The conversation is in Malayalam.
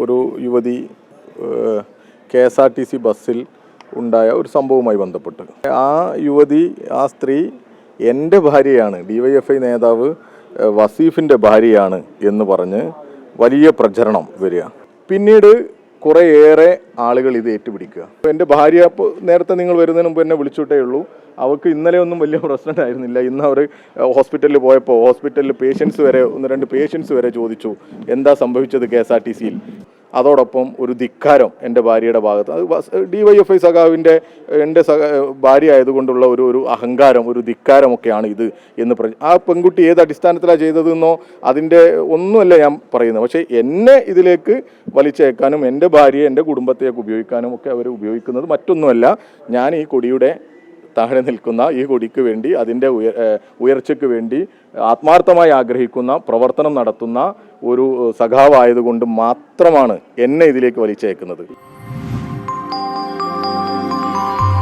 ഒരു യുവതി KSRTC ബസ്സിൽ ഉണ്ടായ ഒരു സംഭവവുമായി ബന്ധപ്പെട്ട് ആ യുവതി ആ സ്ത്രീ എൻ്റെ ഭാര്യയാണ്, DYFI നേതാവ് വസീഫിൻ്റെ ഭാര്യയാണ് എന്ന് പറഞ്ഞ് വലിയ പ്രചരണം വരിക. പിന്നീട് കുറേയേറെ ആളുകൾ ഇത് ഏറ്റുപിടിക്കുക. എൻ്റെ ഭാര്യ നേരത്തെ നിങ്ങൾ വരുന്നതിന് മുമ്പ് എന്നെ വിളിച്ചിട്ടേ ഉള്ളൂ. അവർക്ക് ഇന്നലെ ഒന്നും വലിയ പ്രശ്നമായിരുന്നില്ല. ഇന്ന് അവർ ഹോസ്പിറ്റലിൽ പോയപ്പോൾ ഹോസ്പിറ്റലിൽ ഒന്ന് രണ്ട് പേഷ്യൻസ് വരെ ചോദിച്ചു എന്താ സംഭവിച്ചത് KSRTCയിൽ. അതോടൊപ്പം ഒരു ധിക്കാരം എൻ്റെ ഭാര്യയുടെ ഭാഗത്ത്, അത് DYFI സഖാവിൻ്റെ എൻ്റെ ഭാര്യ ആയതുകൊണ്ടുള്ള ഒരു അഹങ്കാരം, ഒരു ധിക്കാരമൊക്കെയാണ് ഇത് എന്ന് ആ പെൺകുട്ടി ഏത് അടിസ്ഥാനത്തിലാണ് ചെയ്തതെന്നോ അതിൻ്റെ ഒന്നുമല്ല ഞാൻ പറയുന്നത്. പക്ഷേ എന്നെ ഇതിലേക്ക് വലിച്ചേക്കാനും എൻ്റെ ഭാര്യയെ എൻ്റെ കുടുംബത്തെയൊക്കെ ഉപയോഗിക്കാനും ഒക്കെ അവർ ഉപയോഗിക്കുന്നത് മറ്റൊന്നുമല്ല. ഞാൻ ഈ കൊടിയുടെ താഴെ നിൽക്കുന്ന ഈ കൊടിക്ക് വേണ്ടി, അതിൻ്റെ ഉയർച്ചയ്ക്ക് വേണ്ടി ആത്മാർത്ഥമായി ആഗ്രഹിക്കുന്ന പ്രവർത്തനം നടത്തുന്ന ഒരു സഖാവായതുകൊണ്ട് മാത്രമാണ് എന്നെ ഇതിലേക്ക് വലിച്ചേക്കുന്നത്.